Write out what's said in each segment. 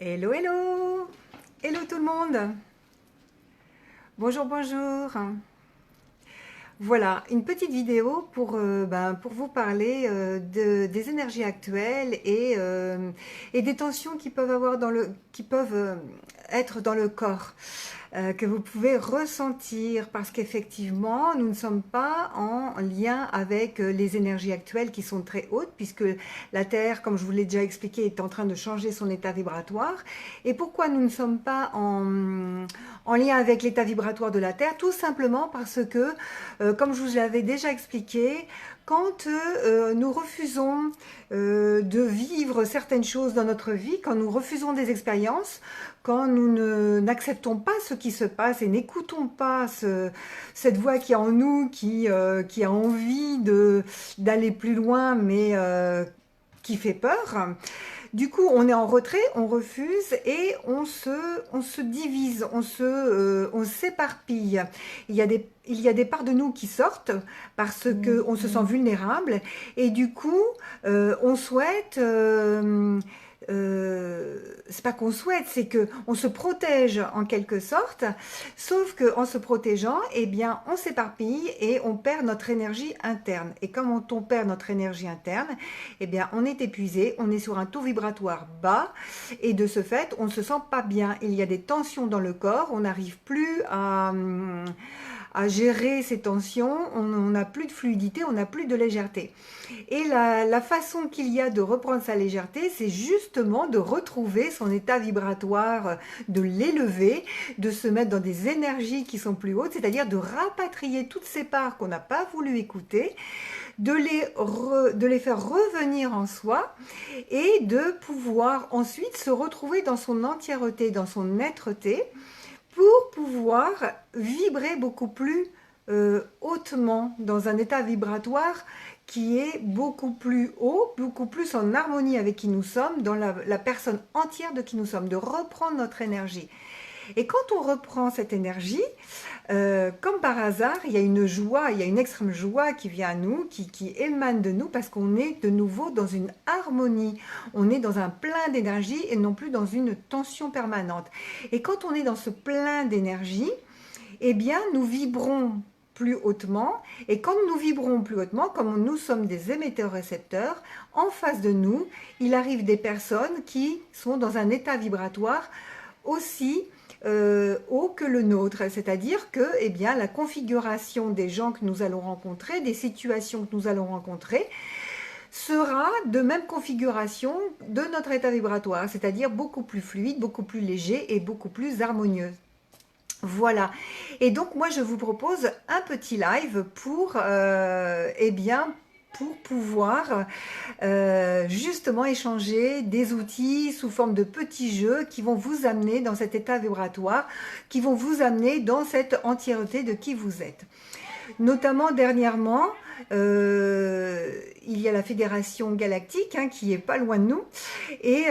Hello, hello! Hello tout le monde! Bonjour, bonjour! Voilà, une petite vidéo pour vous parler des énergies actuelles et des tensions qui peuvent être dans le corps, que vous pouvez ressentir parce qu'effectivement, nous ne sommes pas en lien avec les énergies actuelles qui sont très hautes puisque la Terre, comme je vous l'ai déjà expliqué, est en train de changer son état vibratoire. Et pourquoi nous ne sommes pas en lien avec l'état vibratoire de la Terre? Tout simplement parce que comme je vous l'avais déjà expliqué, quand nous refusons de vivre certaines choses dans notre vie, quand nous refusons des expériences, quand nous n'acceptons pas ce qui se passe et n'écoutons pas cette voix qui est en nous, qui a envie d'aller plus loin, mais qui fait peur, du coup, on est en retrait, on refuse et on se divise, on s'éparpille. Il y a des parts de nous qui sortent parce qu'on se sent vulnérable et du coup, on souhaite... c'est pas qu'on souhaite, c'est que on se protège en quelque sorte, sauf que en se protégeant, eh bien, on s'éparpille et on perd notre énergie interne. Et comme on perd notre énergie interne, eh bien, on est épuisé, on est sur un taux vibratoire bas et de ce fait, on ne se sent pas bien. Il y a des tensions dans le corps, on n'arrive plus à gérer ces tensions, on n'a plus de fluidité, on n'a plus de légèreté. Et la façon qu'il y a de reprendre sa légèreté, c'est justement de retrouver son état vibratoire, de l'élever, de se mettre dans des énergies qui sont plus hautes, c'est-à-dire de rapatrier toutes ces parts qu'on n'a pas voulu écouter, de les faire revenir en soi et de pouvoir ensuite se retrouver dans son entièreté, dans son êtreté, pour pouvoir vibrer beaucoup plus hautement dans un état vibratoire qui est beaucoup plus haut, beaucoup plus en harmonie avec qui nous sommes, dans la personne entière de qui nous sommes, de reprendre notre énergie. Et quand on reprend cette énergie, comme par hasard, il y a une joie, il y a une extrême joie qui vient à nous, qui émane de nous parce qu'on est de nouveau dans une harmonie. On est dans un plein d'énergie et non plus dans une tension permanente. Et quand on est dans ce plein d'énergie, eh bien, nous vibrons plus hautement. Et quand nous vibrons plus hautement, comme nous sommes des émetteurs-récepteurs, en face de nous, il arrive des personnes qui sont dans un état vibratoire aussi haut que le nôtre, c'est-à-dire que eh bien, la configuration des gens que nous allons rencontrer, des situations que nous allons rencontrer, sera de même configuration de notre état vibratoire, c'est-à-dire beaucoup plus fluide, beaucoup plus léger et beaucoup plus harmonieuse. Voilà, et donc moi je vous propose un petit live pour eh bien, pour pouvoir justement échanger des outils sous forme de petits jeux qui vont vous amener dans cet état vibratoire, qui vont vous amener dans cette entièreté de qui vous êtes. Notamment dernièrement, il y a la Fédération Galactique qui est pas loin de nous et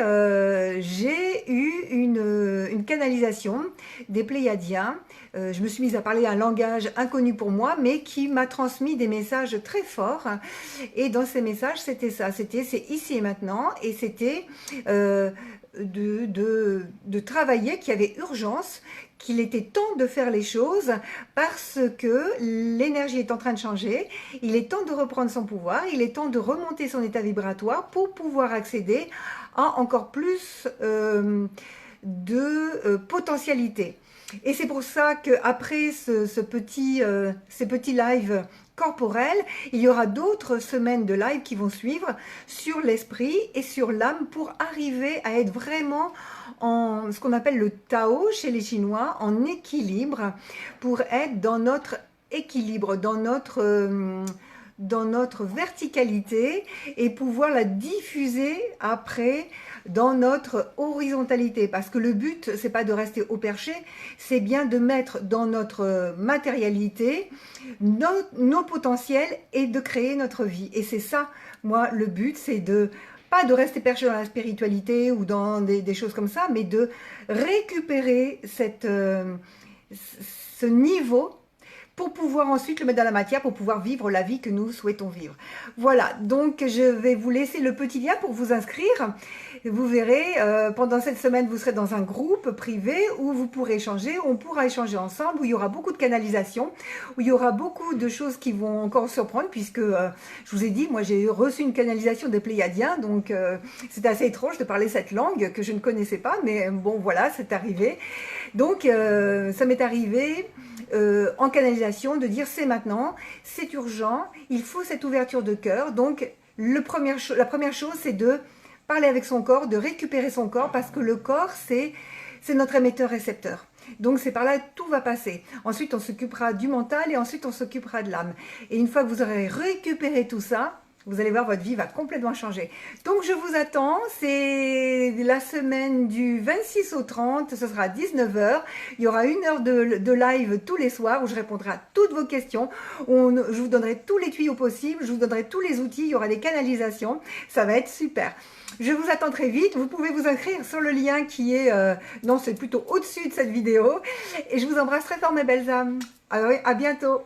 j'ai eu une canalisation des Pléiadiens. Je me suis mise à parler un langage inconnu pour moi mais qui m'a transmis des messages très forts et dans ces messages c'était ça, c'est ici et maintenant et c'était de travailler, qu'il y avait urgence, qu'il était temps de faire les choses parce que l'énergie est en train de changer, il est temps de reprendre son pouvoir, il est temps de remonter son état vibratoire pour pouvoir accéder à encore plus de potentialité. Et c'est pour ça qu'après ces petits lives corporels, il y aura d'autres semaines de live qui vont suivre sur l'esprit et sur l'âme pour arriver à être vraiment en ce qu'on appelle le Tao chez les Chinois, en équilibre, pour être dans notre équilibre, dans notre verticalité et pouvoir la diffuser après dans notre horizontalité, parce que le but c'est pas de rester au perché, c'est bien de mettre dans notre matérialité nos potentiels et de créer notre vie. Et c'est ça, moi, le but, c'est de pas de rester perché dans la spiritualité ou dans des choses comme ça, mais de récupérer ce niveau pour pouvoir ensuite le mettre dans la matière, pour pouvoir vivre la vie que nous souhaitons vivre. Voilà, donc je vais vous laisser le petit lien pour vous inscrire. Vous verrez, pendant cette semaine, vous serez dans un groupe privé où vous pourrez échanger, on pourra échanger ensemble, où il y aura beaucoup de canalisation, où il y aura beaucoup de choses qui vont encore surprendre, puisque je vous ai dit, moi j'ai reçu une canalisation des Pléiadiens, donc c'est assez étrange de parler cette langue que je ne connaissais pas, mais bon voilà, c'est arrivé. Donc ça m'est arrivé en canalisation de dire c'est maintenant, c'est urgent, il faut cette ouverture de cœur. Donc la première chose, c'est de parler avec son corps, de récupérer son corps, parce que le corps, c'est notre émetteur-récepteur. Donc c'est par là que tout va passer. Ensuite, on s'occupera du mental et ensuite on s'occupera de l'âme. Et une fois que vous aurez récupéré tout ça, vous allez voir, votre vie va complètement changer. Donc je vous attends, c'est la semaine du 26 au 30, ce sera à 19 h. Il y aura 1 heure de live tous les soirs où je répondrai à toutes vos questions. Je vous donnerai tous les tuyaux possibles, je vous donnerai tous les outils, il y aura des canalisations, ça va être super. Je vous attends très vite, vous pouvez vous inscrire sur le lien qui est, non c'est plutôt au-dessus de cette vidéo. Et je vous embrasse très fort mes belles âmes. Alors, à bientôt.